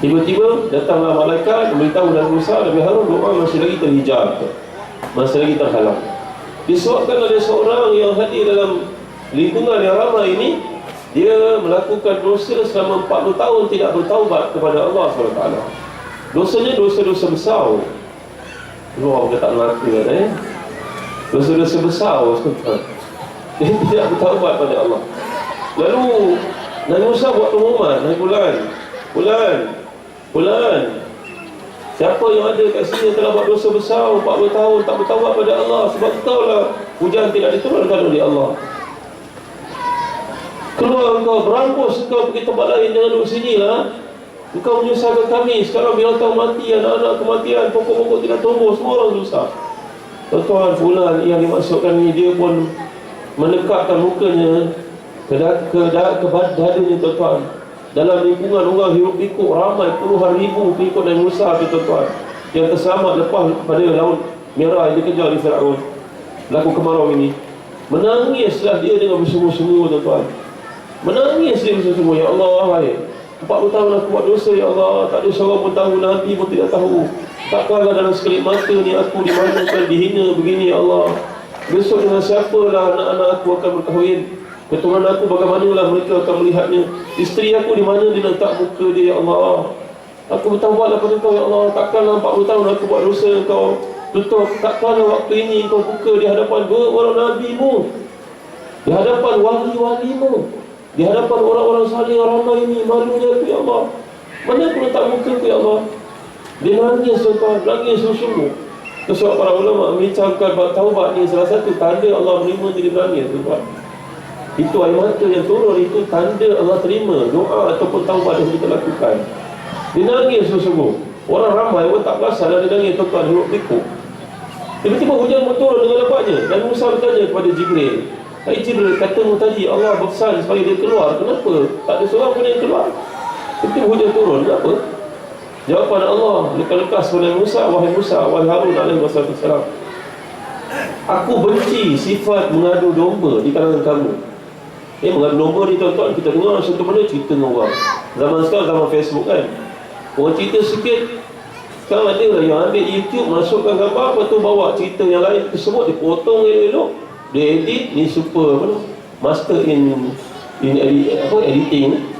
Tiba-tiba datanglah malaikat memberitahu Nabi Musa, Nabi Harun doa masih lagi terhijab, masih lagi terhalang. Disebabkan ada seorang yang hadir dalam lingkungan yang ramai ini, dia melakukan dosa selama 40 tahun tidak bertaubat kepada Allah SWT. Dosanya dosa-dosa besar. Luar dia tak melaka dosa-dosa besar. Dia tidak bertaubat pada Allah. Lalu Nabi Musa buat pengumuman, Fulan, siapa yang ada kat sini telah buat dosa besar 40 tahun tak bertaubat pada Allah, sebab kau lah hujan tidak diturunkan oleh Allah. Keluar engkau, berampus engkau pergi tempat lain, jangan duduk sini lah. Engkau menyusahkan kami. Sekarang binatang mati, anak-anak kematian, pokok-pokok tidak tumbuh, semua orang susah. Tuan-tuan, fulan yang dimasukkan ini, dia pun menekakkan mukanya ke dadanya, tuan-tuan. Dalam lingkungan orang hirup pikuk ramai puluhan ribu pengikut Nabi Musa, tuan-tuan, yang terselamat lepas pada laut merah yang dikejar di Firaun, berlaku kemarau ini. Menangislah dia dengan bersungguh-sungguh, tuan-tuan. Menangis dia bersungguh-sungguh. Ya Allah, 40 tahun aku buat dosa, ya Allah, tak ada seorang pun tahu, Nabi pun tidak tahu. Takkanlah dalam sekelip mata ni aku dimalukan, dihina begini, ya Allah. Besok dengan siapalah anak-anak aku akan berkahwin, keturunan aku bagaimanalah mereka akan melihatnya. Isteri aku di mana dia letak muka dia, ya Allah. Aku bertaubatlah pada kau, ya Allah. Takkanlah 40 tahun aku buat dosa, kau tutup. Takkanlah waktu ini kau buka di hadapan orang nabimu, di hadapan wali-walimu, di hadapan orang-orang salih ramai ini. Malunya aku, ya Allah. Mana aku letak muka aku, ya Allah. Dia nangis, tuan-tuan, nangis sungguh-sungguh. Sebab para ulama membincangkan bahawa taubat ni salah satu tanda Allah menerima jadi berani, tuan-tuan. Itu air mata yang turun, itu tanda Allah terima doa ataupun taubat yang kita lakukan. Dia nangis sungguh-sungguh. Orang ramai, orang tak perasan ada nangis, tuan-tuan, hirup pikuk. Tiba-tiba hujan pun turun dengan lebatnya. Dan Musa bertanya kepada Jibril, hai Jibril, katamu tadi Allah berpesan supaya dia keluar, kenapa tak ada seorang pun yang keluar? Tiba-tiba hujan turun, kenapa? Jawapan Allah lekas-lekas kepada Musa, wahai Harun alaihi wassalam, aku benci sifat mengadu domba di kalangan kamu. Mengadu domba ni, tuan-tuan, kita dengar satu benda cerita dengan orang. Zaman sekarang zaman Facebook kan, orang cerita sikit. Sekarang ada lah yang ambil YouTube, masukkan gambar, lepas tu bawa cerita yang lain tersebut, dia potong elok-elok, dia edit, ni super master in editing.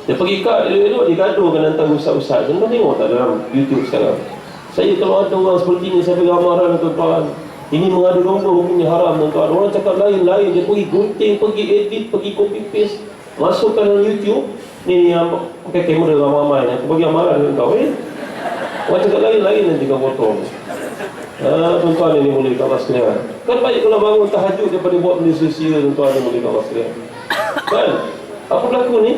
Dia pergi kat elok-elok, dia gaduhkan antara ustaz-ustaz. Jangan tengok tak dalam YouTube sekarang. Saya kalau ada orang seperti ni, saya beri amaran, tuan-tuan, ini mengadu domba hukumnya haram, tuan-tuan. Orang cakap lain-lain, dia pergi gunting, pergi edit, pergi copy paste, masukkan dalam YouTube. Ni yang pakai kamera ramai-ramai, aku bagi amaran dengan kau. Orang cakap lain-lain nanti kau potong. Tuan-tuan yang dimulai Allah sekalian, kan baik kalau bangun tahajud daripada buat benda sia-sia, tuan-tuan yang dimulai Allah sekalian. Kan? Apa berlaku ni?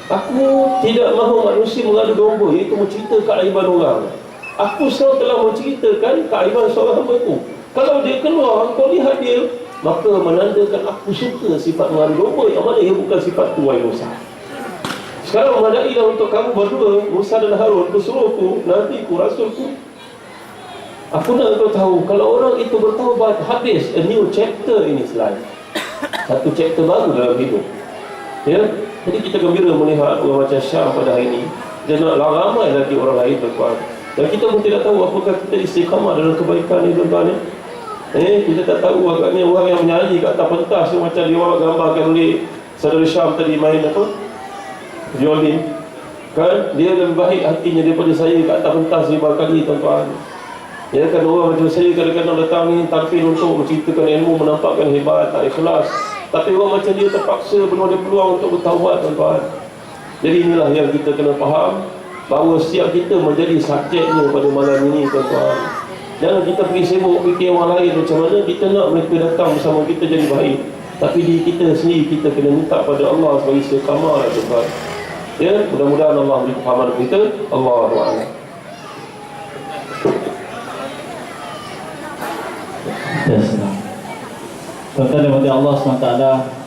Aku tidak mahu manusia mengadu domba, iaitu mencerita keaiban orang. Aku selalu telah menceritakan keaiban seorang hamba-Ku. Kalau dia keluar, kau lihat dia, maka menandakan aku suka sifat mengadu domba, yang mana ia bukan sifat tu, wahai Musa. Sekarang memadailah untuk kamu berdua, Musa dan Harun, pesuruhku, nabiku, rasulku. Aku nak kau tahu, kalau orang itu bertaubat, habis a new chapter in his life. Satu chapter baru dalam hidup. Ya, jadi kita gembira melihat orang macam Syam pada hari ini. Dan ramai lagi orang lain, tuan-tuan. Dan kita pun tidak tahu apakah kita istiqamah dalam kebaikan ni, tuan-tuan. Kita tak tahu agaknya orang yang menyanyi kat atas pentas tu, macam dia orang gambarkan oleh saudara Syam tadi main apa? Violin. Kan? Dia lebih baik hatinya daripada saya kat atas pentas 5 kali, tuan-tuan. Ya kan, orang macam saya kadang-kadang datang ni tampil untuk menceritakan ilmu, menampakkan hebat, tak ikhlas. Tapi orang macam dia terpaksa, belum ada peluang untuk bertaubat, tuan-tuan. Jadi inilah yang kita kena faham, bahawa setiap kita menjadi subjeknya pada malam ini, tuan-tuan. Jangan kita pergi sibuk fikir orang lain macam mana. Kita nak mereka datang bersama kita jadi baik, tapi diri kita sendiri kita kena minta pada Allah sebagai istiqamah, tuan-tuan. Ya, mudah-mudahan Allah beri kefahaman kita. Allahu a'lam. Tuan-tuan dan puan-puan Allah SWT,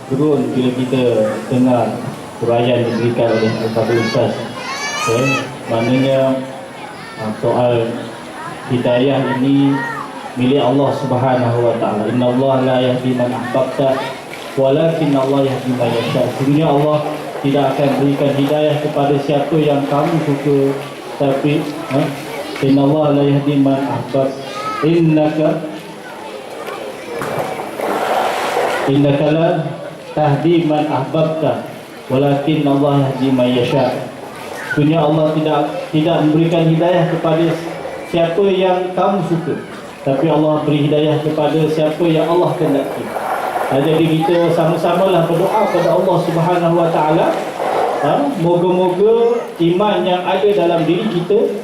turun bila kita dengar huraian diberikan oleh Al-Fadhil Ustaz. Maknanya soal hidayah ini milik Allah Subhanahu wa taala. Inna Allah la yahdi man ahbabta walakin Allah yahdi man yasha. Sebenarnya Allah tidak akan berikan hidayah kepada siapa yang kamu suka, tapi innallaha la yahdi man ahbab innaka la tahdi man ahbabta walakin Allah yahdi man yasha. Sebenarnya Allah tidak memberikan hidayah kepada siapa yang kamu suka, tapi Allah beri hidayah kepada siapa yang Allah kehendaki. Jadi kita sama-samalah berdoa kepada Allah Subhanahu Wa Taala, moga-moga iman yang ada dalam diri kita,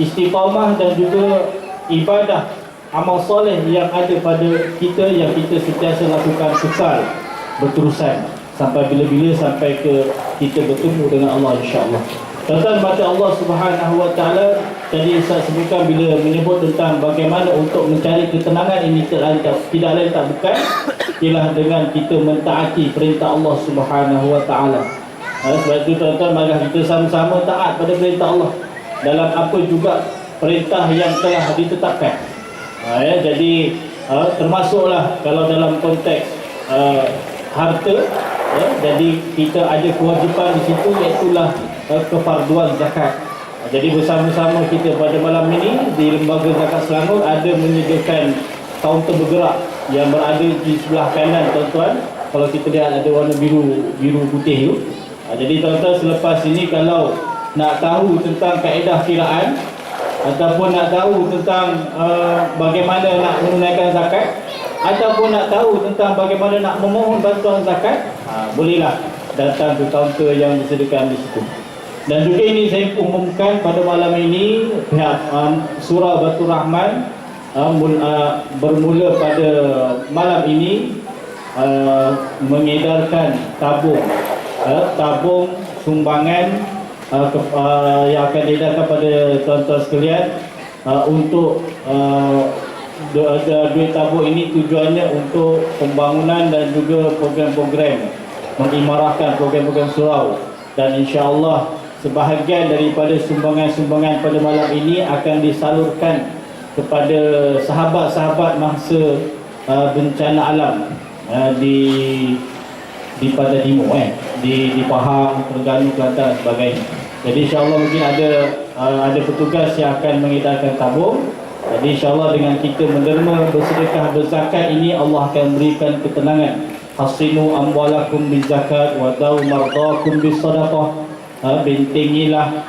istiqamah dan juga ibadah amal soleh yang ada pada kita, yang kita sentiasa lakukan kekal berterusan sampai bila-bila, sampai ke kita bertemu dengan Allah, insya-Allah. Tuan-tuan mati Allah Subhanahu Wa Taala, tadi saya sebutkan bila menyebut tentang bagaimana untuk mencari ketenangan ini tidak lain tak bukan ialah dengan kita mentaati perintah Allah Subhanahu Wa Taala. Sebab itu tuan-tuan, mari kita sama-sama taat pada perintah Allah dalam apa juga perintah yang telah ditetapkan. Jadi termasuklah kalau dalam konteks harta, jadi kita ada kewajipan di situ, iaitulah kefarduan zakat. Jadi bersama-sama kita pada malam ini di Lembaga Zakat Selangor ada menyediakan kaunter bergerak yang berada di sebelah kanan tuan-tuan. Kalau kita lihat ada warna biru putih tu. Jadi tuan-tuan, selepas ini kalau nak tahu tentang kaedah kiraan ataupun nak tahu tentang bagaimana nak menunaikan zakat, ataupun nak tahu tentang bagaimana nak memohon bantuan zakat, bolehlah datang ke kaunter yang disediakan di situ. Dan juga ini saya umumkan pada malam ini, pihak Surau Batu Rahman bermula pada malam ini mengedarkan tabung sumbangan yang akan diedarkan pada tuan-tuan sekalian untuk duit tabung ini tujuannya untuk pembangunan dan juga program-program, mengimarahkan program-program surau. Dan insya-Allah sebahagian daripada sumbangan-sumbangan pada malam ini akan disalurkan kepada sahabat-sahabat mangsa bencana alam di Pantai Timur, di Pahang, Terengganu, Kelantan dan sebagainya. Jadi insya-Allah mungkin ada petugas yang akan mengedarkan tabung. Jadi insya-Allah dengan kita menderma, bersedekah, berzakat ini, Allah akan berikan ketenangan. Hasinu amwalakum bizakat wa daw mardakum bisadaqah. Bentengilah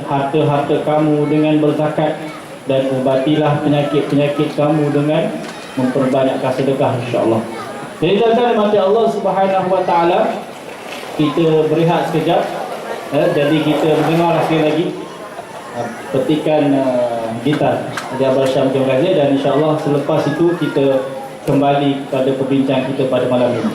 harta-harta kamu dengan berzakat, dan ubatilah penyakit-penyakit kamu dengan memperbanyakkan sedekah, insya-Allah. Jadi tuan-tuan mati Allah Subhanahu Wa Taala, kita berehat sekejap. Jadi kita mendengar sekali lagi petikan gitar dari Abang Syam Jomraja, dan insya-Allah selepas itu kita kembali pada perbincangan kita pada malam ini.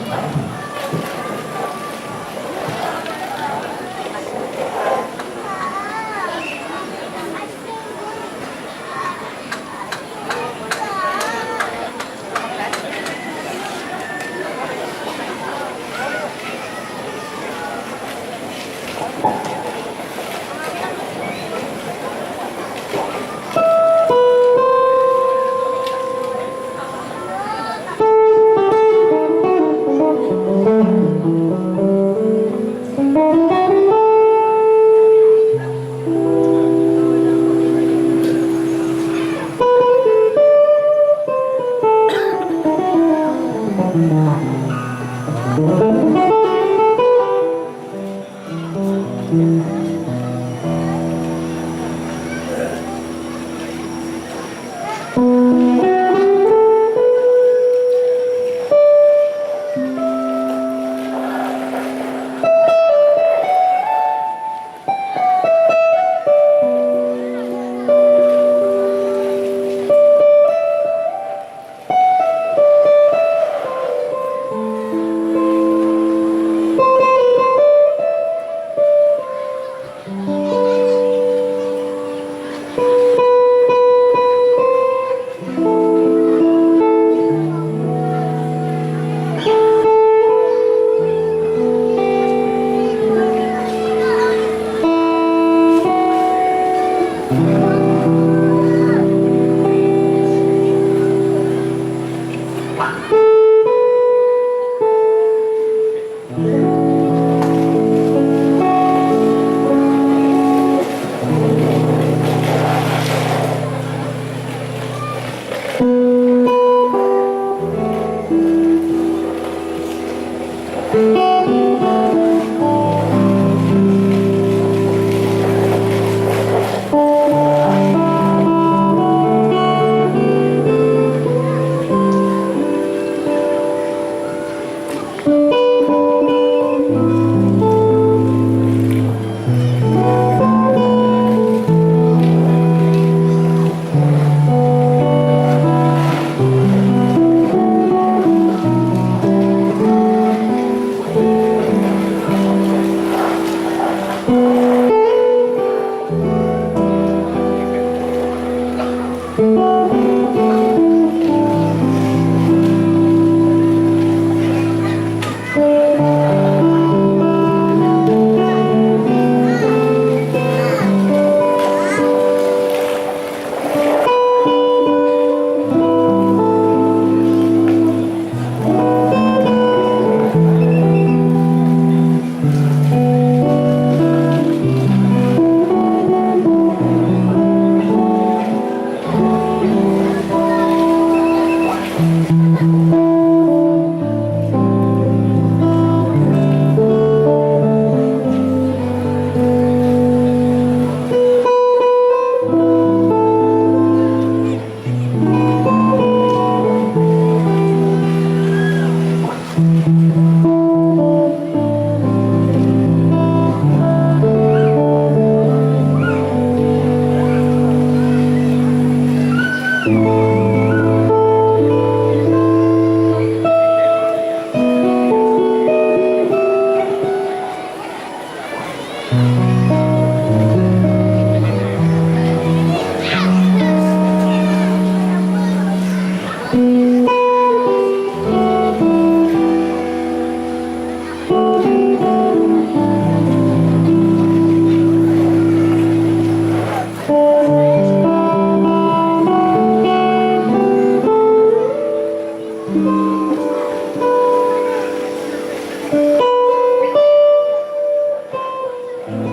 Hello.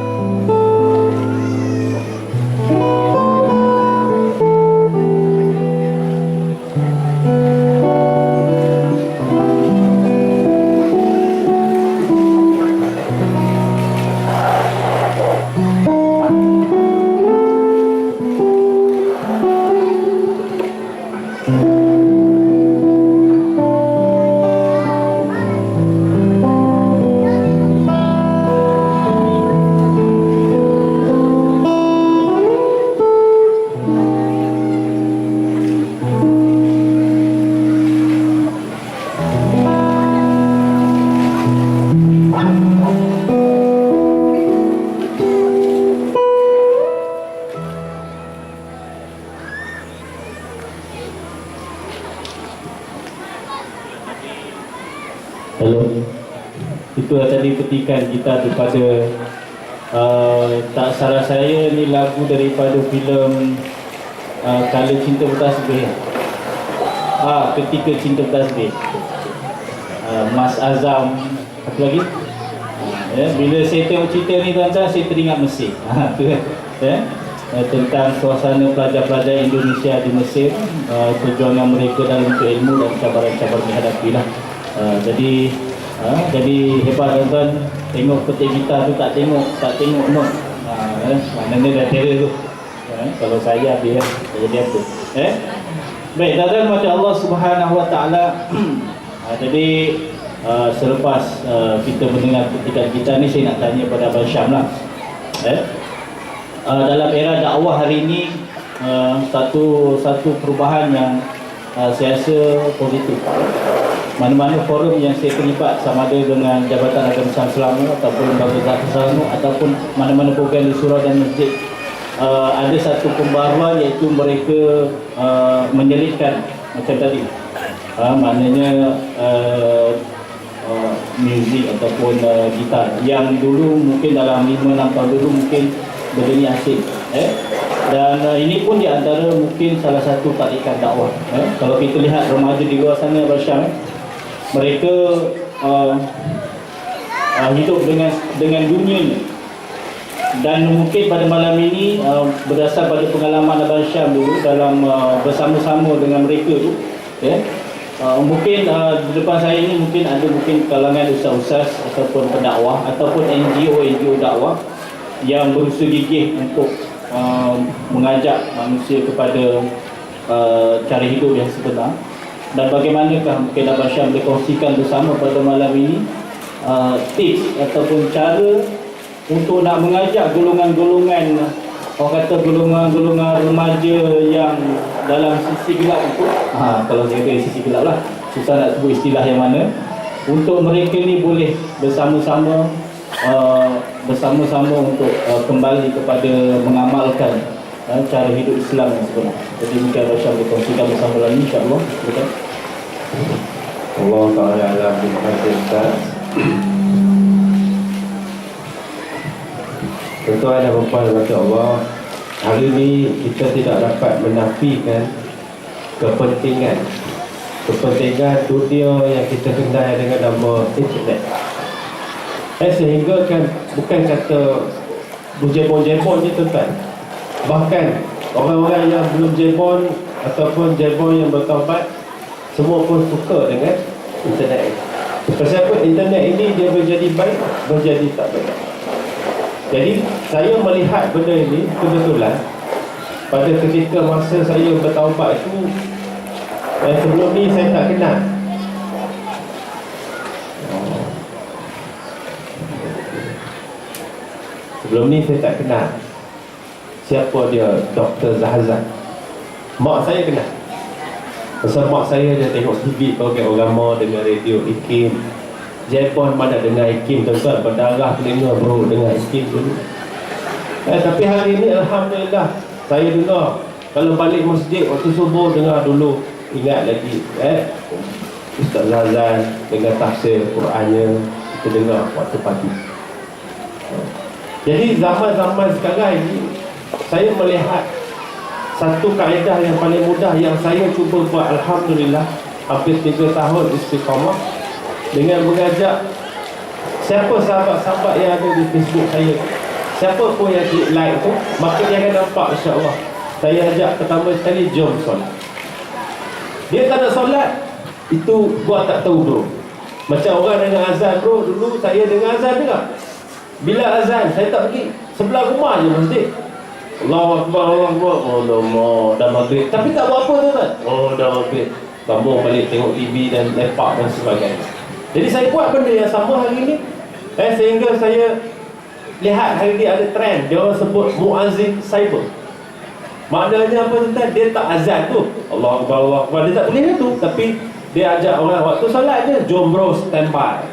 Itulah tadi petikan kita daripada tak salah saya ni lagu daripada filem Kala Cinta Bertasbih. Ketika Cinta Bertasbih. Mas Azam, apa lagi? Bila saya tengok cerita ni tuan-tuan, saya teringat Mesir. Tentang suasana pelajar-pelajar Indonesia di Mesir, perjuangan mereka dalam untuk ilmu dan cabaran-cabaran dihadapi lah. Jadi hebat tuan-tuan, tengok petik gitar tu tak tengok not. Maknanya dah terror tu. Kalau saya dia jadi apa? Baik, tuan-tuan mati Allah Subhanahu Wa Taala. Jadi selepas kita mendengar petikan kita ni, saya nak tanya pada Abang Syam lah. Dalam era dakwah hari ini, satu perubahan yang saya rasa positif. Mana-mana forum yang saya terlibat, sama ada dengan Jabatan Agama Islam Selangor ataupun Lembaga Zakat Selangor ataupun mana-mana program di surau dan masjid, ada satu pembaruan, iaitu mereka menyelitkan macam tadi, maknanya muzik ataupun gitar yang dulu mungkin dalam 5-6 tahun dulu mungkin berdiri asing. Dan ini pun di antara mungkin salah satu tarikan dakwah. Kalau kita lihat remaja di luar sana, Syam, mereka hidup dengan dunia ni. Dan mungkin pada malam ini, berdasar pada pengalaman Abang Syam dulu dalam bersama-sama dengan mereka tu, mungkin di depan saya ini mungkin ada kalangan ustaz-ustaz ataupun pendakwah ataupun NGO dakwah yang berusaha gigih untuk mengajak manusia kepada cara hidup yang sebenar. Dan bagaimanakah mungkin Abang Syam boleh kongsikan bersama pada malam ini tips ataupun cara untuk nak mengajak golongan-golongan, orang kata golongan-golongan remaja yang dalam sisi gelap itu, kalau saya kata sisi gelap lah, susah nak sebut istilah yang mana, untuk mereka ni boleh bersama-sama untuk kembali kepada mengamalkan cara hidup Islam yang sebenar. Jadi mungkin Abang Syam boleh kongsikan bersama lagi, insyaAllah. Allah Ta'ala alam berkata, tuan-tuan dan puan-puan kata Allah, hari ini kita tidak dapat menafikan kepentingan dunia yang kita kenal dengan nama internet. Sehingga kan bukan kata berjebon-jebon je tuan-tuan, bahkan orang-orang yang belum jebon ataupun jebon yang bertaubat, semua pun suka dengan internet. Sebab internet ini dia menjadi baik, menjadi tak baik. Jadi saya melihat benda ini kebetulan pada ketika masa saya bertaubat itu, sebelum ni saya tak kenal. Sebelum ni saya tak kenal siapa dia Dr. Zahazan. Mak saya kenal. Pasal mak saya dia tengok TV program agama dengan radio IKIM. Jepun mana dengar IKIM, tuan-tuan, berdarah telinga bro dengar IKIM dulu. Tapi hari ini alhamdulillah saya dengar. Kalau balik masjid waktu subuh dengar dulu, ingat lagi Ustaz Zahazan dengan tafsir Qurannya kita dengar waktu pagi. Jadi zaman-zaman sekarang ini saya melihat satu kaedah yang paling mudah yang saya cuba buat, alhamdulillah hampir 3 tahun istiqamah, dengan mengajak siapa sahabat-sahabat yang ada di Facebook saya, Siapa pun yang klik like tu, maka dia akan nampak insya-Allah. Saya ajak pertama sekali, jom solat. Dia tak nak solat, itu gua tak tahu bro. Macam orang dengar azan bro, dulu saya dengar azan juga. Bila azan, saya tak pergi, sebelah rumah je masjid. Allahu Akbar, Allahu Akbar. Oh no, dah maghrib. Tapi tak buat apa tu kan? Oh dah maghrib. Bangun balik tengok TV dan lepak dan sebagainya. Jadi saya buat benda yang sama hari ni. Sehingga saya lihat hari ni ada trend, dia orang sebut muazzin cyber. Maknanya apa tuan? Dia tak azan tu, Allahu Akbar, Allahu Akbar. Dia tak boleh tu, tapi dia ajak orang waktu solat je, jom bro standby.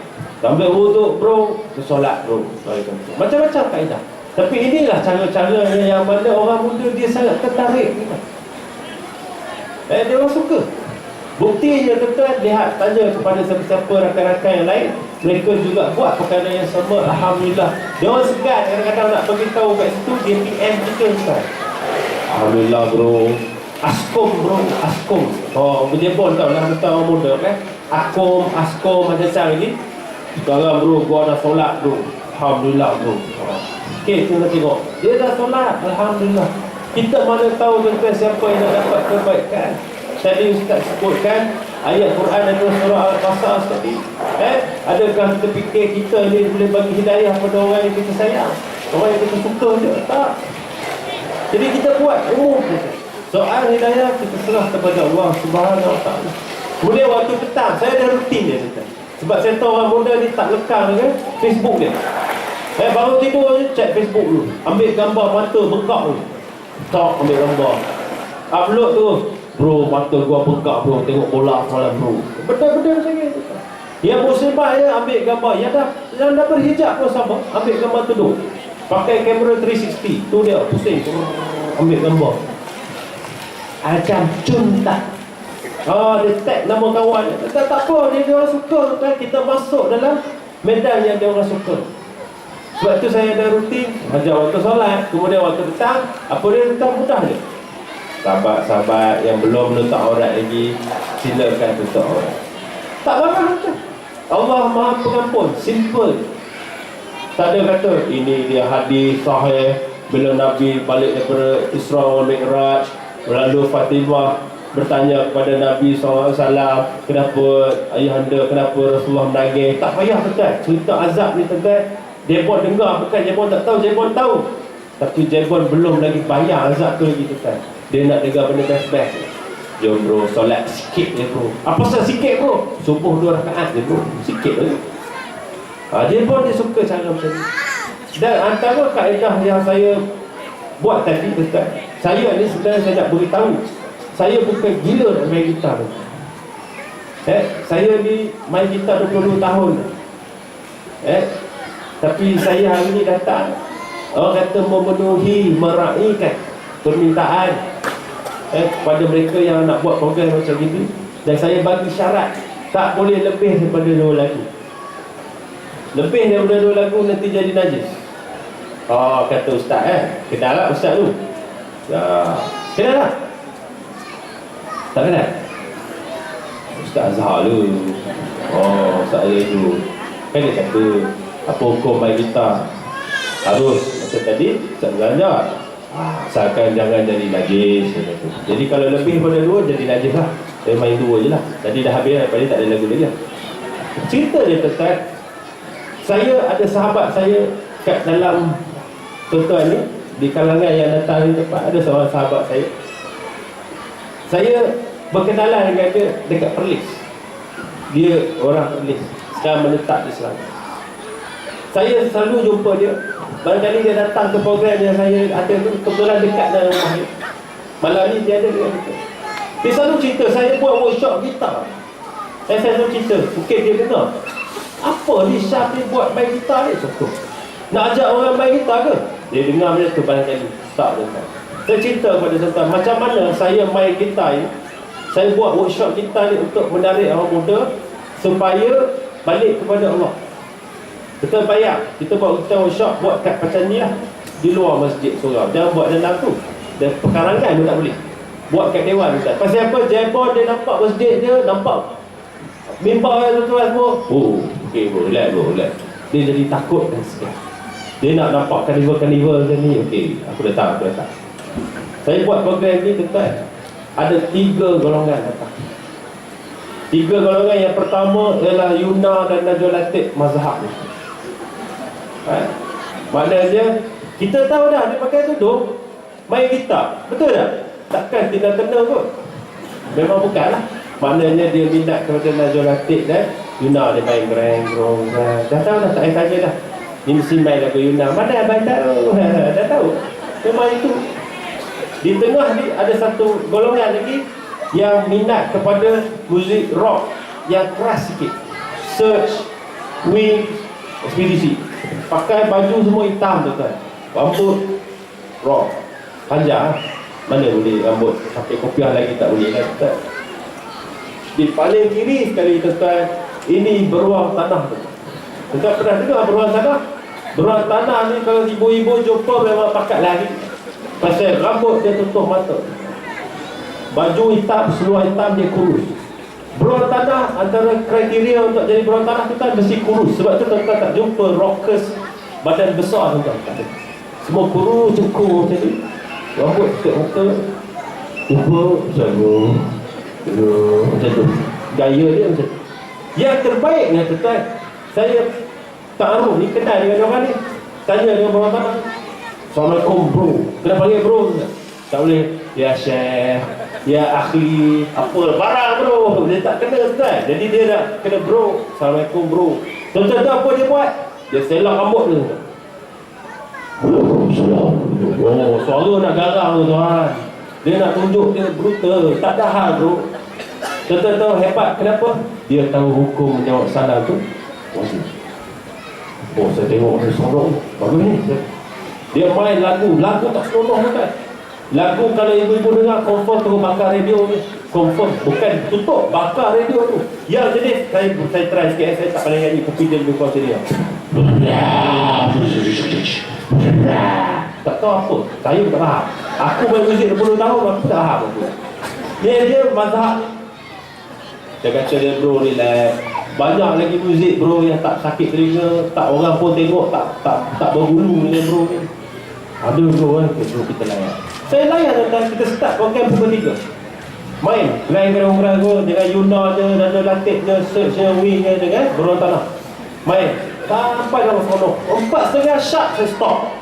Ambil wuduk bro, solat bro. Macam-macam kaedah. Tapi inilah cara-cara yang mana orang muda dia sangat tertarik. Dia orang suka. Buktinya tuan-tuan, lihat tanya kepada siapa-siapa rakan-rakan yang lain, mereka juga buat perkara yang sama. Alhamdulillah. Dia orang segan kadang-kadang nak beritahu kat situ, dia PM kita Ustaz. Alhamdulillah bro. Askom bro, askom. Oh, berjebon tau lah tentang orang muda kan. Askom macam-macam lagi. Sekarang bro, gua dah solat bro. Alhamdulillah bro. Okey, kita tengok. Dia dah solat, alhamdulillah. Kita mana tahu tuan-tuan siapa yang nak dapat kebaikan. Tadi Ustaz sebutkan ayat Quran dalam surah Al-Qasas tadi. Adakah kita fikir kita ni boleh bagi hidayah pada orang yang kita sayang, orang yang kita suka je? Tak. Jadi kita buat umum je. Soal hidayah kita serah kepada Allah Subhanahu Wa Taala. Kemudian waktu petang saya ada rutin dia Ustaz. Sebab saya tahu orang muda ni tak lekang kan Facebook dia. Baru tidur je check Facebook dulu. Ambil gambar mata bengkak tu. Tak ambil gambar. Upload tu. Bro, mata gua bengkak bro, tengok bola semalam bro. Benda-benda macam ni. Yang muslimah ya ambil gambar. Yang dah berhijab pun sama. Ambil gambar tudung. Pakai kamera 360. Tu dia pusing. Ambil gambar. Macam cuntak. Dia tag nama kawan. Tak apa, dia orang suka kan. Kita masuk dalam medan yang dia orang suka. Sebab tu saya ada rutin ajar waktu solat, kemudian waktu petang, apa dia tetap mudah je. Sahabat-sahabat yang belum letak aurat lagi, silakan letak aurat. Tak marah macam. Allah Maha Pengampun, simple. Tak ada kata ini dia hadis sahih bila Nabi balik daripada Isra wal Mi'raj, lalu Fatimah bertanya kepada Nabi SAW, kenapa ayahanda, kenapa Rasulullah menangis. Tak payah betul. Cerita azab ni tuan, Jebon dengar, bukan Jebon tak tahu, Jebon tahu. Tapi Jebon belum lagi bayar azab tu lagi tuan. Dia nak dengar benda best-best. Jom bro, solat sikit je bro. Apa pasal sikit bro? Subuh 2 rakaat je bro, sikit lagi. Jebon dia suka cara macam ni. Dan antara kaedah yang saya buat tadi tuan, saya ni sebenarnya saya nak beritahu, saya bukan gila nak main gitar. Saya ni main gitar 22 tahun. Tapi saya hari ni datang, orang kata memenuhi, meraihkan permintaan kepada mereka yang nak buat program macam ini. Dan saya bagi syarat, tak boleh lebih daripada 2 lagu. Lebih daripada 2 lagu nanti jadi najis. Kata ustaz kenal tak ustaz tu? Kenal tak? Tak kenal? Ustaz Azhar tu. Ustaz Azhar tu. Kan dia kata apa hukum main gitar? Harus macam tadi Ustaz Azhar, asalkan jangan jadi najis. Jadi kalau lebih pada 2 jadi najis lah. Saya main 2 je lah. Tadi dah habis, lepas ni tak ada lagu lagi lah. Cerita dia tentang, saya ada sahabat saya kat dalam tuan-tuan ni, di kalangan yang datang ni tempat, ada seorang sahabat saya. Saya berkenalan dengan dia dekat Perlis. Dia orang Perlis, sekarang menetap di Selangor. Saya selalu jumpa dia. Barangkali dia datang ke program yang saya ada tu, kebetulan dekat dalam rumah dia. Malam ni dia ada dengan kita. Dia selalu cerita, saya buat workshop gitar. Saya selalu cerita, mungkin dia dengar, apa ni Syaf ni buat main gitar ni? Contoh, nak ajak orang main gitar ke? Dia dengar benda tu barangkali. Tak dengar. Saya cerita kepada tuan-tuan, macam mana saya main gitar ni. Saya buat workshop gitar ni untuk menarik orang muda supaya balik kepada Allah. Kita bayar, kita buat workshop, buat kat macam ni lah, di luar masjid surau. Jangan buat dalam tu. Dan pekarangan pun tak boleh. Buat kat dewan Ustaz. Pasal apa? Jebon dia nampak masjid dia, nampak mimbar tuan-tuan semua. Okay bro, relax bro, relax. Dia jadi takut dan segan. Dia nak nampak carnival macam ni. Okey, aku datang. Saya buat program ni tuan. Ada 3 golongan datang. 3 golongan. Yang pertama ialah Yuna dan Najwa Latif mazhab ni. Maknanya kita tahu dah dia pakai tudung, main gitar. Betul tak? Takkan tinggal tenang kot. Memang bukanlah. Maknanya dia minat kepada Najwa Latif dan Yuna. Dia main gereng. Dah tahu dah, tak payah tanya dah. Ni mesti main lagu Yuna. Mana abang tahu? Dah tahu. Memang itu. Di tengah ni ada satu golongan lagi yang minat kepada muzik rock yang keras sikit. Search, Wing, Ekspedisi. Pakai baju semua hitam tuan. Rambut rock panjang. Mana boleh rambut pakai kopiah lagi, tak boleh lah tuan. Di paling kiri sekali tuan, ini beruang tanah tuan. Tuan pernah dengar beruang tanah? Beruang tanah ni kalau ibu-ibu jumpa memang pakat lari. Pasal rambut dia tutup mata, baju hitam, seluar hitam, dia kurus. Beruang tanah, antara kriteria untuk jadi beruang tanah tu kan mesti kurus. Sebab tu tuan tak jumpa rockers badan besar tuan. Semua kurus, cukup macam ni. Rambut dekat muka, jumpa selalu macam tu. Gaya dia macam tu. Yang terbaiknya tuan, saya ta'aruf ni, kenal dengan orang ni, tanya dengan beruang tanah. Assalamualaikum bro. Kena panggil bro. Tak boleh. Ya Syekh, ya akhi, apa barang bro. Dia tak kena tuan. Jadi dia nak kena bro. Assalamualaikum bro. Tuan-tuan tahu apa dia buat? Dia selak rambut dia. Oh, suara nak garang tuan. Dia nak tunjuk dia brutal. Tak ada hal bro. Tuan-tuan tahu hebat kenapa? Dia tahu hukum menjawab salam tu wajib. Oh, saya tengok dia sorong. Bagus ni. Dia main lagu tak seronok kan. Lagu kalau ibu-ibu dengar, confirm terus bakar radio ni. Confirm, bukan tutup, bakar radio tu. Yang jenis, saya try sikit, saya tak pandai nyanyi, kopi dia lebih kuasa dia. Tak tahu apa, saya tak faham. Aku main muzik 20 tahun, aku tak faham apa. Dia mazhab. Dia kata dia bro relax. Banyak lagi muzik bro yang tak sakit telinga, tak orang pun tengok, tak berbulu dengan bro ni. Ada bro kan, bro kita layan. Saya layan tentang kita start program pukul 3. Main, lain gerang-gerang dengan Yuna je, Najwa Latif je, Search je, Wing je dengan beruang tanah. Main, sampai dalam sonok 4.30 sharp saya stop.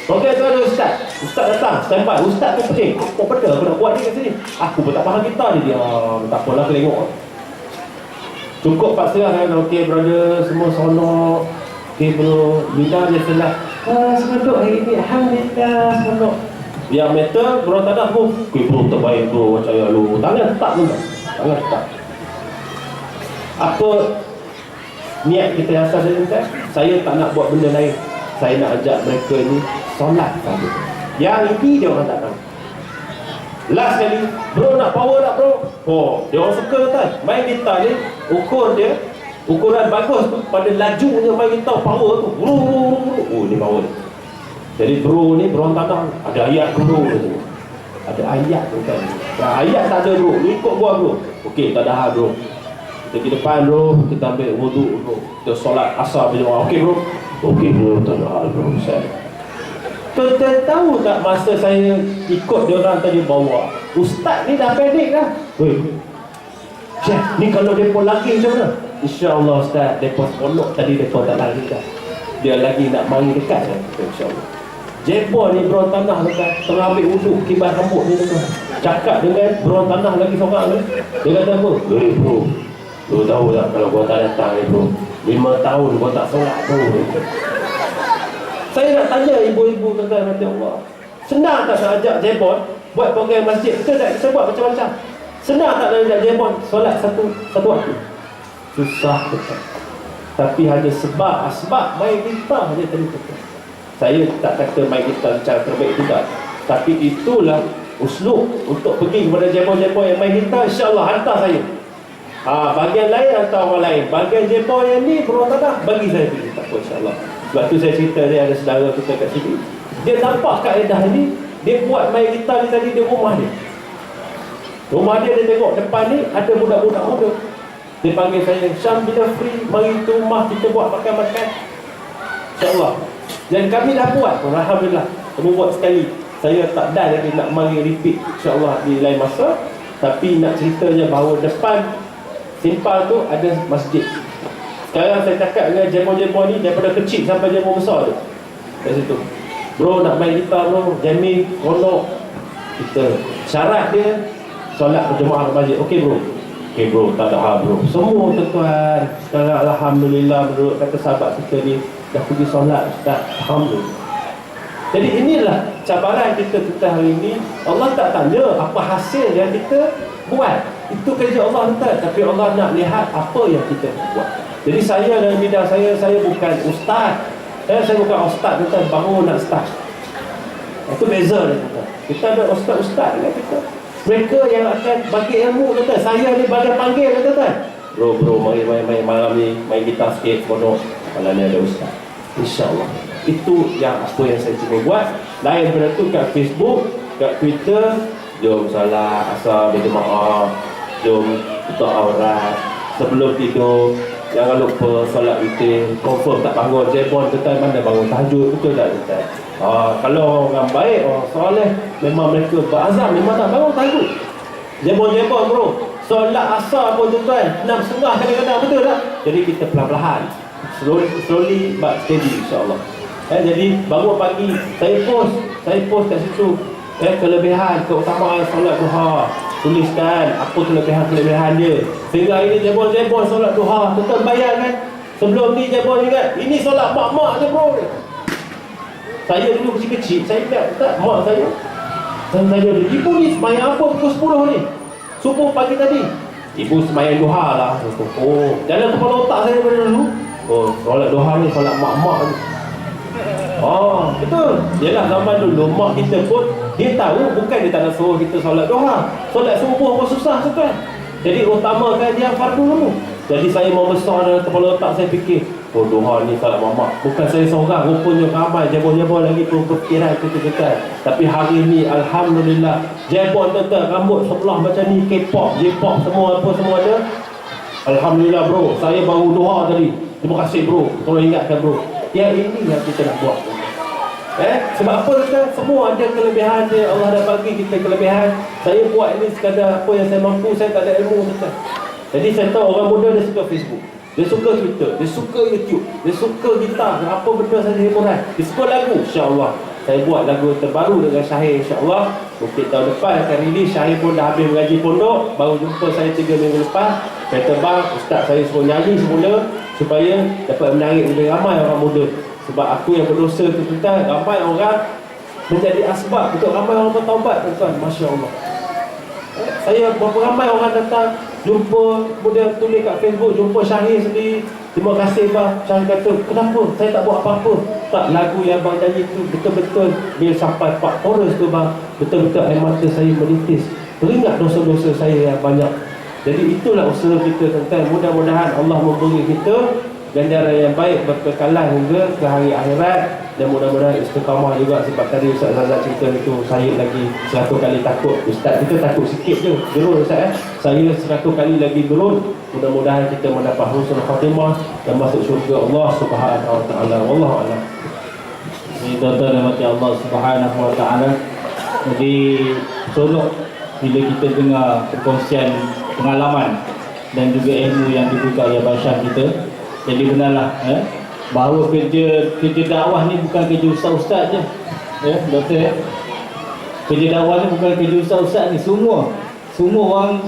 Program tu ada Ustaz datang, standby. Ustaz tu pening, apa benda aku nak buat ni kat sini. Aku pun tak faham gitar ni. Dia tak apalah, aku tengok. Cukup 4.30 kan, okey brother, semua sonok. Okey bro, Yuna dia selah. Seronok hari ni, alhamdulillah seronok. Yang metal, beruang tanah pun, okey bro, terbaik bro, percaya lu. Tangan tetap pun tak? Tangan tetap. Apa niat kita yang asal saya kan? Saya tak nak buat benda lain. Saya nak ajak mereka ni solat saja. Yang ini dia orang tak tahu. Last kali, bro nak power tak bro? Oh, dia orang suka kan? Main gitar ni, ukuran bagus tu, pada lajunya main gitar power tu. Oh, ni power. Jadi bro ni beruang tanah, ada ayat bro tu. Ada ayat tu kan. Ayat tak ada bro, ikut gua bro. Okey, tak ada hal bro. Kita pergi depan bro, kita ambil wuduk bro. Kita solat asar berjemaah. Okey bro. Okey bro, tak ada hal bro. Tuan-tuan tahu tak masa saya ikut dia orang tadi bawa, ustaz ni dah pendek dah. Weh, Syekh, ni kalau mereka lagi macam mana? InsyaAllah ustaz, mereka seronok tadi mereka tak lagi dah. Dia lagi nak mari dekat dah, insyaAllah. Jebol ni beruang tanah dekat, tengah ambil wuduk, kibar rambut ni dekat. Cakap dengan beruang tanah lagi seorang ni. Dia kata apa? Weh bro, lu tahu tak kalau gua tak datang ni bro, 5 tahun gua tak solat bro. Saya nak tanya ibu-ibu tuan-tuan nanti Allah, senang tak nak ajak Jebol buat program masjid? Betul tak? Kita buat macam-macam. Senang tak nak ajak Jebol solat satu waktu? Susah betul. Tapi hanya sebab main gitar saja tadi betul. Saya tak kata main gitar cara terbaik juga, tapi itulah uslub untuk pergi kepada Jebol-Jebol yang main gitar. InsyaAllah hantar saya. Bahagian lain hantar orang lain. Bahagian Jebol yang ni beruang tanah, bagi saya pergi. Tak apa, insyaAllah. Sebab tu saya cerita dia ada saudara kita kat sini. Dia nampak kaedah ni, dia buat main gitar ni tadi di rumah dia. Rumah dia tengok depan ni ada budak-budak muda. Dia panggil saya, Syam bila free, mari ke rumah kita buat makan-makan. InsyaAllah. Dan kami dah buat pun, alhamdulillah. Kami buat sekali. Saya tak dah lagi nak mari repeat insya-Allah di lain masa. Tapi nak ceritanya bahawa depan Simpang tu ada masjid. Sekarang saya cakap dengan jemur-jemur ni daripada kecil sampai jemur besar tu kat situ. Bro nak main gitar bro, jamming, konok. Kita syarat dia solat berjemaah ke masjid. Okey bro. Okey bro, tak ada hal bro. Semua tuan-tuan sekarang alhamdulillah menurut kata sahabat kita ni dah pergi solat Ustaz. Alhamdulillah. Jadi inilah cabaran kita hari ini. Allah tak tanya apa hasil yang kita buat. Itu kerja Allah tuan. Tapi Allah nak lihat apa yang kita buat. Jadi saya dalam bidang saya bukan ustaz. Saya bukan ustaz tuan, baru nak start. Itu beza dia tuan. Kita ada ustaz-ustaz dengan kita. Mereka yang akan bagi ilmu tuan. Saya ni bagian panggil tuan. Bro, mari main malam ni, main gitar sikit, bodoh. Malam ni ada ustaz. InsyaAllah. Itu yang apa yang saya cuba buat. Lain benda tu kat Facebook, kat Twitter, jom salat asar berjemaah, jom tutup aurat, sebelum tidur jangan lupa solat witir, confirm tak bangun jebon tuan, mana bangun tahajud, betul tak tuan? Kalau orang baik, orang soleh, memang mereka berazam, memang tak bangun tahajud. Jebon bro, solat asar pun tuan 6.30 kadang-kadang, betul tak? Jadi kita pelan-pelan, slowly but steady insyaAllah. Jadi bangun pagi, saya post kat situ kelebihan, keutamaan solat duha. Tuliskan apa kelebihan dia. Sehingga ini jebon solat duha. Tuan bayangkan, sebelum ni jebon ingat, ini solat mak-mak je bro. Saya dulu kecil-kecil, saya ingat tak, mak saya dulu, ibu ni semayang apa pukul 10 ni? Subuh pagi tadi. Ibu semayang duha lah. Oh, jalan kepala otak saya daripada dulu. Oh, solat duha ni solat mak-mak ni. Betul. Yalah zaman dulu mak kita pun dia tahu, bukan dia tak nak suruh kita solat duha. Solat subuh pun susah tuan. Jadi utamakan dia fardu dulu. Jadi saya membesar dalam kepala otak, saya fikir, duha ni solat mamak. Bukan saya seorang, rupanya ramai jebon-jebon lagi pun berfikiran kita. Tapi hari ni alhamdulillah, jebon tuan, rambut sebelah macam ni, K-pop, J-pop, semua ada. Alhamdulillah bro, saya baru duha tadi. Terima kasih bro, tolong ingatkan bro. Yang ini yang kita nak buat. Sebab apa tuan? Semua ada kelebihan dia. Allah dah bagi kita kelebihan. Saya buat ini sekadar apa yang saya mampu. Saya tak ada ilmu tuan. Jadi saya tahu orang muda dia suka Facebook, dia suka Twitter, dia suka YouTube, dia suka gitar, apa benda saja hiburan. Dia suka lagu, insya-Allah. Saya buat lagu terbaru dengan Syahir, insya-Allah. Mungkin tahun depan akan rilis. Syahir pun dah habis mengaji pondok. Baru jumpa saya 3 minggu lepas. Kata bang, ustaz saya suruh nyanyi semula supaya dapat menarik lebih ramai orang muda. Sebab aku yang berdosa tu tuan, ramai orang menjadi asbab untuk ramai orang bertaubat tuan. Masya-Allah. Saya berapa ramai orang datang jumpa, kemudian tulis kat Facebook, jumpa Syahir sendiri. Terima kasih bang. Syahir kata, kenapa saya tak buat apa-apa? Tak, lagu yang bang nyanyi tu betul-betul bila sampai 4 chorus tu bang, betul-betul air mata saya menitis. Teringat dosa-dosa saya yang banyak. Jadi itulah usaha kita tuan. Mudah-mudahan Allah memberi kita ganjaran yang baik, berkekalan hingga ke hari akhirat. Dan mudah-mudahan istiqamah juga. Sebab tadi Ustaz Zazat cerita itu, saya lagi 100 kali takut. Ustaz kita takut sikit je, gerun Ustaz saya 100 kali lagi gerun. Mudah-mudahan kita mendapat husnul khatimah dan masuk syurga Allah Subhanahu wa taala. Wallahu a'lam. Ini tuan-tuan dan mati Allah Subhanahu wa taala. Jadi seronok bila kita dengar perkongsian pengalaman dan juga ilmu yang dibuka oleh Basyar kita. Jadi benarlah bahawa kerja dakwah ni bukan kerja ustaz-ustaz je. Doktor kerja dakwah ni bukan kerja ustaz-ustaz ni, semua orang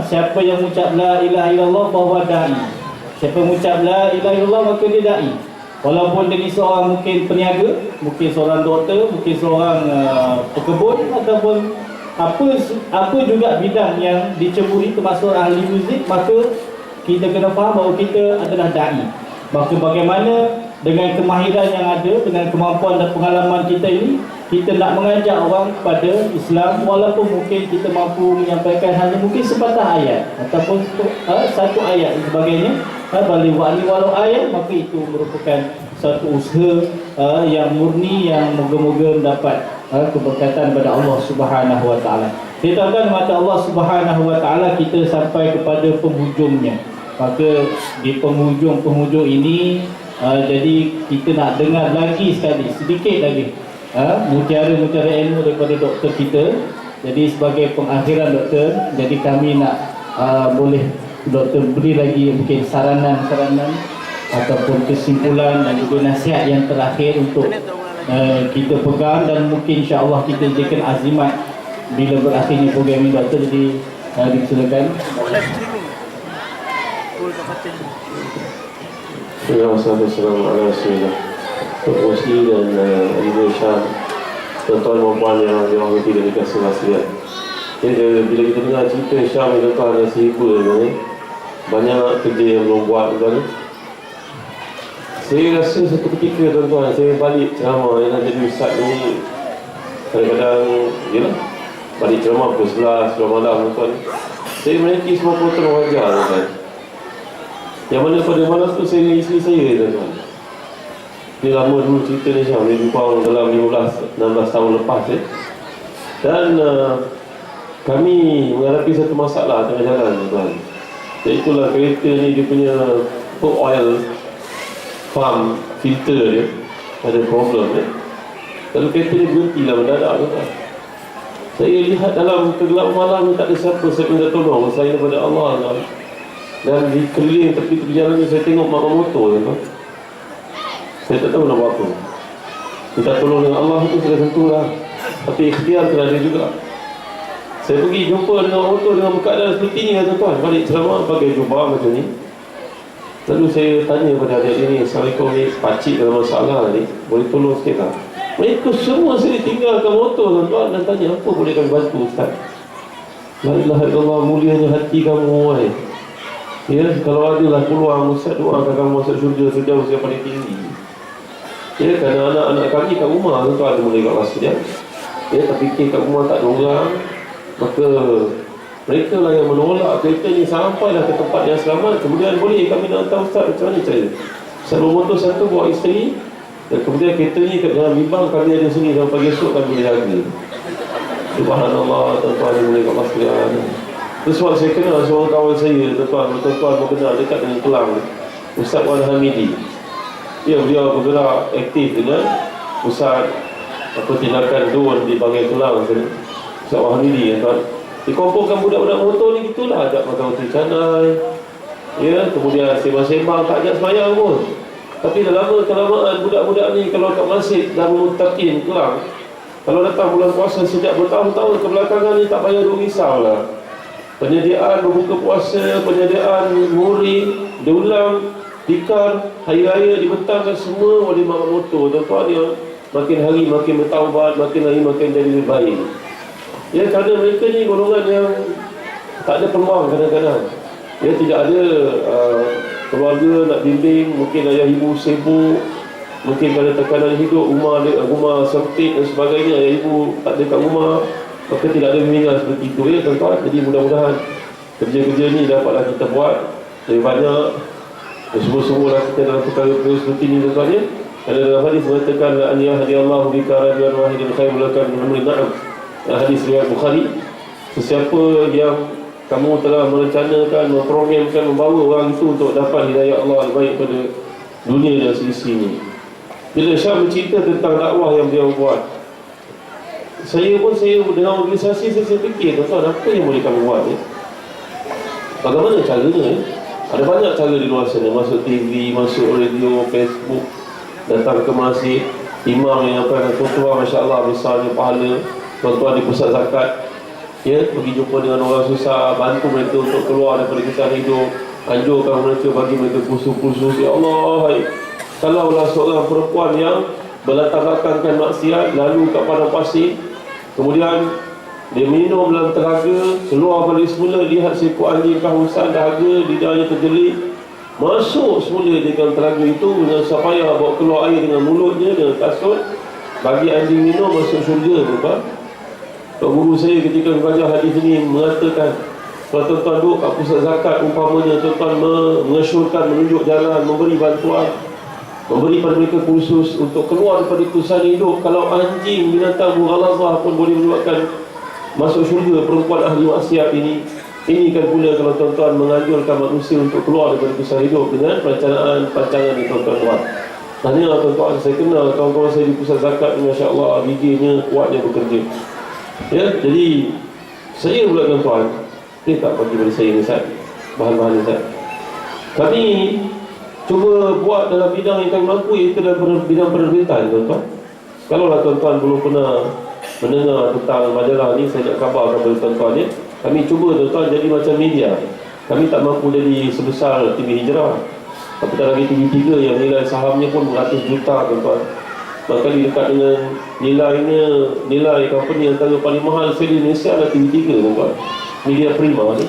siapa yang mengucap la ilaha illallah bahawa dai. Siapa mengucap la ilaha illallah maka dia dai. Walaupun dia ni seorang mungkin peniaga, mungkin seorang doktor, mungkin seorang pekebun ataupun apa juga bidang yang diceburi termasuk ahli muzik, maka kita kena faham bahawa kita adalah dai. Maka bagaimana dengan kemahiran yang ada, dengan kemampuan dan pengalaman kita ini, kita nak mengajak orang kepada Islam, walaupun mungkin kita mampu menyampaikan hanya mungkin sepatah ayat ataupun satu ayat dan sebagainya, balik walau ayat, maka itu merupakan satu usaha yang murni, yang moga-moga mendapat keberkatan daripada Allah Subhanahu wa taala. Kita akan mata Allah Subhanahu wa taala, kita sampai kepada penghujungnya. Maka di penghujung ini Jadi kita nak dengar lagi sekali, sedikit lagi mutiara-mutiara ilmu daripada doktor kita. Jadi sebagai pengakhiran doktor, jadi kami nak boleh doktor beri lagi mungkin saranan-saranan ataupun kesimpulan dan juga nasihat yang terakhir untuk kita pegang, dan mungkin insya-Allah kita jadikan azimat bila berakhirnya program ini doktor. Jadi dipersilakan. Assalamualaikum warahmatullahi wabarakatuh. Dan Ibu Syah, tuan-tuan dan puan yang dirahmati dan dikasihi sekalian. Jadi bila kita dengar cerita Syah ni, tuan-tuan yang sibuk ni, banyak kerja yang belum buat tuan. Saya rasa satu ketika tuan-tuan, saya balik ceramah yang nak jadi ustaz ni, kadang-kadang yalah, balik ceramah pukul 11 malam tuan. Saya menaiki semua potong wajah tuan. Yang mana pada malam tu saya dengan isteri saya tuan. Dia lama dulu cerita ni Syam, dia jumpa dalam 15-16 tahun lepas Dan kami menghadapi satu masalah tengah jalan tuan. Iaitulah kereta ni dia punya oil pump filter dia ada problem Lalu kereta ni berhenti lah mendadak tuan. Saya lihat dalam kegelapan malam ni tak ada siapa, saya minta tolong saya daripada Allah tuan. Dan di keliling tepi jalan ni saya tengok mak motor tuan. Saya tak tahu nak buat apa. Minta tolong dengan Allah tu sudah tentu lah. Tapi ikhtiar kena ada juga. Saya pergi jumpa dengan motor dengan keadaan seperti ni tuan. Balik ceramah pakai jubah macam ni. Lalu saya tanya pada adik ni, Assalamualaikum ni, pakcik dalam masalah ni, boleh tolong sikit tak? Mereka semua saya tinggalkan motor tuan-tuan dan tanya, apa boleh kami bantu Ustaz? La ilaha illallah, mulianya hati kamu Ya, kalau adalah peluang Ustaz doakan kamu masuk syurga sejauh usia paling tinggi. Ya, kerana anak-anak kami kat rumah tuan ada mulai kat masjid tak fikir kat rumah tak ada orang, maka mereka lah yang menolak kereta ni sampailah ke tempat yang selamat. Kemudian boleh kami nak tahu Ustaz macam mana cara Ustaz bermotor satu bawa isteri, dan kemudian kereta ni kat dalam bimbang kami ada sini, dan pagi esok kami boleh jaga. Subhanallah tuan-tuan yang mulai kat masjid. Terus waktu saya kenal seorang kawan saya tuan-tuan mengenal dekat dengan Kelang, Ustaz Wan Hamidi. Beliau bergerak aktif dengan pusat tindakan drone di Bangai Kelang sana. Ustaz Wan Hamidi tuan. Dikumpulkan budak-budak motor ni gitulah, ajak makan roti canai. Kemudian sembang-sembang, tak ajak semayang pun. Tapi dah lama kelamaan budak-budak ni kalau kat masjid Darul Muttaqin Kelang, kalau datang bulan puasa sejak bertahun-tahun kebelakangan ni tak payah duk risau lah. Penyediaan berbuka puasa, penyediaan muri, diulang, tikar, hari raya dibentangkan semua oleh mak motor tuan-tuan yang makin hari makin bertaubat, makin hari makin jadi lebih baik. Kerana mereka ni golongan yang tak ada peluang kadang-kadang. Tidak ada keluarga nak bimbing, mungkin ayah ibu sibuk, mungkin ada tekanan hidup, rumah sempit dan sebagainya, ayah ibu tak ada kat rumah, maka tidak ada bimbingan seperti itu tuan-tuan. Jadi mudah-mudahan kerja-kerja ni dapatlah kita buat lebih banyak, dan semua-semualah kita dalam perkara-perkara seperti ini tuan-tuan. Kerana dalam hadis mengatakan la an yahdiyallahu bika rajulan wahidan khairul laka min humrin na'am. Hadis riwayat Bukhari. Sesiapa yang kamu telah merencanakan, memprogramkan, membawa orang itu untuk dapat hidayah Allah lebih baik pada dunia dan sisi ini. Bila Syah bercerita tentang dakwah yang beliau buat, saya dengan organisasi saya fikir tuan-tuan, apa yang boleh kami buat bagaimana caranya Ada banyak cara di luar sana, masuk TV, masuk radio, Facebook, datang ke masjid, imam yang apa yang khutbah, Masya Allah besarnya pahala, tuan-tuan di pusat zakat, pergi jumpa dengan orang susah, bantu mereka untuk keluar daripada kesusahan hidup, anjurkan mereka, bagi mereka kursus-kursus. Ya Allah, kalaulah seorang perempuan yang berlatar belakangkan maksiat, lalu kat padang pasir, kemudian dia minum dalam telaga, keluar balik semula, lihat seekor anjing kehausan, dahaga, lidahnya terjelit, masuk semula di dalam telaga itu dengan supaya bawa keluar air dengan mulutnya, dengan kasut, bagi anjing minum, masuk syurga. Tok guru saya ketika belajar hadis ini mengatakan, kalau tuan-tuan duduk kat pusat zakat, umpamanya tuan-tuan mengesyorkan, menunjuk jalan, memberi bantuan, memberi pada mereka kursus untuk keluar daripada kesusahan hidup. Kalau anjing, binatang mughalazah pun boleh menyebabkan masuk syurga perempuan ahli maksiat ini, Ini kan pula kalau tuan-tuan menganjurkan manusia untuk keluar daripada kisah hidup dengan perencanaan pancangan yang tuan-tuan buat. Tanya tuan-tuan, saya kenal kawan-kawan saya di pusat zakat, Masya Allah, giginya, kuatnya bekerja. Ya, jadi saya pula tuan-tuan, dia tak bagi pada saya ni Ustaz, bahan-bahan ni Ustaz. Kami cuba buat dalam bidang yang kami mampu, iaitu dalam bidang penerbitan tuan-tuan. Kalaulah tuan-tuan belum pernah mendengar tentang majalah ni, saya nak khabar kepada tuan-tuan ya. Kami cuba tuan-tuan jadi macam media. Kami tak mampu jadi sebesar TV Hijrah, apatah lagi TV3 yang nilai sahamnya pun beratus juta tuan-tuan. Maka dekat dengan nilai company yang paling mahal di Indonesia adalah TV3 tuan-tuan, Media Prima ni.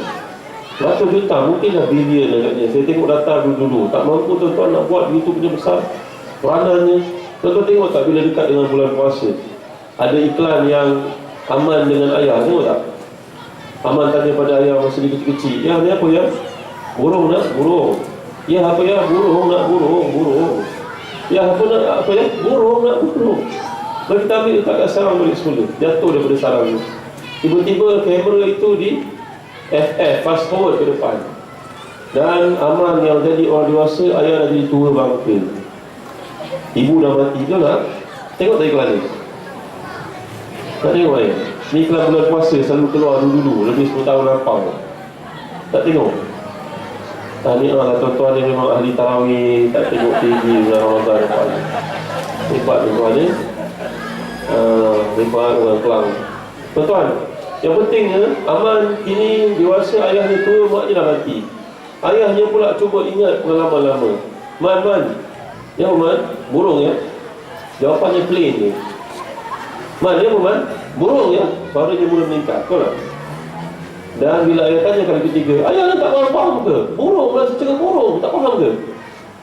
Ratus juta, mungkin dah bilion agaknya. Saya tengok data dulu-dulu. Tak mampu tuan-tuan nak buat begitu punya besar peranannya. Tuan-tuan tengok tak bila dekat dengan bulan puasa, ada iklan yang aman dengan ayah, tengok tak? Aman tanya pada ayah masa dia kecil-kecil, ya ni apa ya? Burung nak burung. Ya apa ya? Burung nak burung. Ya apa nak apa ya? Burung nak burung. Mereka ambil dekat sarang balik sekolah, jatuh daripada sarang itu. Tiba-tiba kamera itu di fast forward ke depan. Dan aman yang jadi orang dewasa, ayah dah jadi tua bangka. Ibu dah mati, betul tak? Tengok tak iklan ni? Tak tengok ayah? Ni iklan bulan puasa selalu keluar dulu-dulu, lebih 10 tahun lampau. Tak tengok? Tahniah lah tuan-tuan yang memang ahli tarawih, tak tengok TV bulan Ramadan. Hebat tuan-tuan ni. Hebat orang Kelang. Tuan-tuan, yang pentingnya aman kini dewasa, ayahnya tua, maknya dah mati. Ayahnya pula cuba ingat pengalaman lama. Man, ya Man, burung ya? Jawapannya plain je. Man, ya Man, burung ya? Suaranya mula meningkat, betul tak? Dan bila ayah tanya kali ketiga, ayah ni tak faham ke? Burung lah, secara burung, tak faham ke?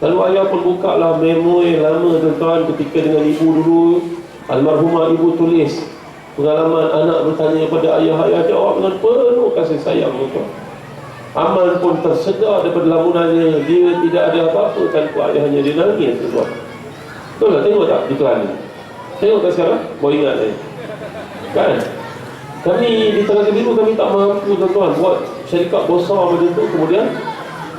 Lalu ayah pun buka lah memori lama tuan-tuan, ketika dengan ibu dulu. Almarhumah ibu tulis pengalaman anak bertanya kepada ayah jawab dengan penuh kasih sayang tuan-tuan. Aman pun tersedar daripada lamunannya, dia tidak ada apa-apa tanpa ayahnya, dia nangis tuan-tuan. Betul tak? Tengok tak iklan ni? Tengok tak sekarang? Boleh ingat saya kan? Kami di Telaga Biru, kami tak mampu tuan-tuan buat syarikat besar macam tu, kemudian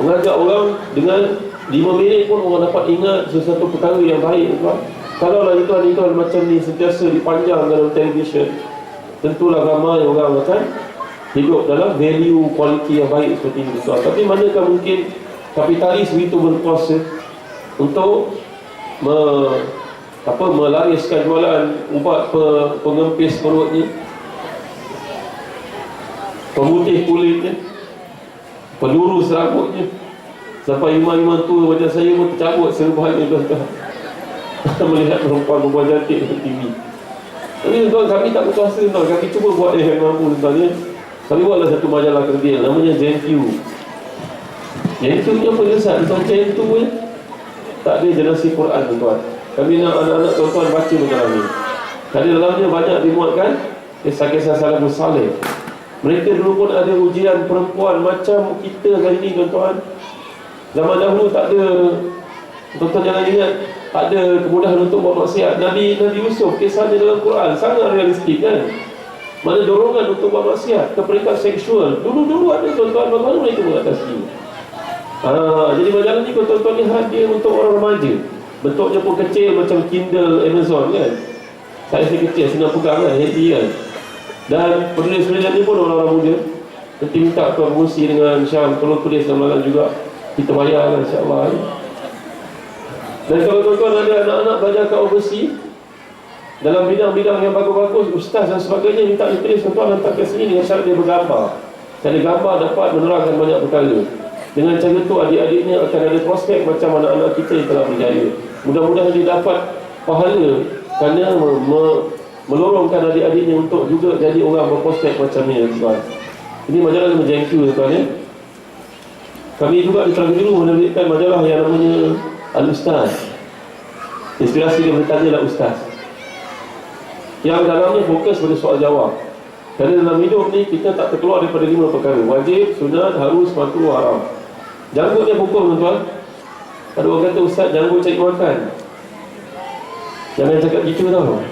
mengajak orang dengan 5 minit pun orang dapat ingat sesuatu perkara yang baik tuan-tuan. Kalaulah iklan-iklan macam ni sentiasa dipanjang dalam televisyen, tentulah ramai orang akan hidup dalam value kualiti yang baik seperti ini tuan. Tapi manakah mungkin kapitalis begitu berkuasa untuk melariskan jualan ubat pengempis perutnya, pemutih kulitnya, pelurus rambutnya, sampai imam-imam tua macam saya pun tercabut serbahannya tuan-tuan melihat perempuan-perempuan cantik di TV. Tapi tuan, kami tak berkuasa tuan, kami cuba buat yang mampu tuan ya. Kami buatlah satu majalah kerdil namanya Zenq. Zenq ni apa Ustaz? Tuan Zenq tu ya? Tak ada generasi Quran tuan. Kami nak anak-anak tuan-tuan baca majalah ni. Tadi dalamnya banyak dimuatkan kisah-kisah salafus saleh. Mereka dulu pun ada ujian perempuan macam kita kali ni tuan-tuan. Zaman dahulu tak ada, tuan-tuan jangan ingat, tak ada kemudahan untuk buat maksiat. Nabi Yusuf, kisahnya dalam Quran sangat realistik kan. Mana dorongan untuk buat maksiat, ke peringkat seksual. Dulu-dulu ada tuan-tuan, bagaimana mereka mengatasi. Jadi majalah ni tuan-tuan lihat, dia untuk orang remaja. Bentuknya pun kecil macam Kindle Amazon kan. Saya kecil, senang pegang kan, handy kan. Dan penulis-penulis ni pun orang-orang muda. Nanti minta tuan berfungsi dengan Syam, kalau tulis dalam juga kita bayar lah insyaAllah. Dan kalau tuan-tuan ada anak-anak belajar kat overseas dalam bidang-bidang yang bagus-bagus, ustaz dan sebagainya, minta ditulis tuan-tuan hantar ke sini dengan syarat dia bergambar. Cara gambar dapat menerangkan banyak perkara. Dengan cara tu adik-adiknya akan ada prospek macam anak-anak kita yang telah berjaya. Mudah-mudahan dia dapat pahala kerana melorongkan adik-adiknya untuk juga jadi orang berprospek macam ni tuan. Ini majalah nama Zenq tuan ya. Kami juga di Telaga Biru menerbitkan majalah yang namanya Al-Ustaz. Inspirasi dia bertanya lah Ustaz, yang dalamnya fokus pada soal jawab. Kerana dalam hidup ni kita tak terkeluar daripada 5 perkara: wajib, sunat, harus, makruh, haram. Janggutnya hukum tuan-tuan. Ada orang kata, Ustaz, janggut cari makan. Jangan cakap gitu tau.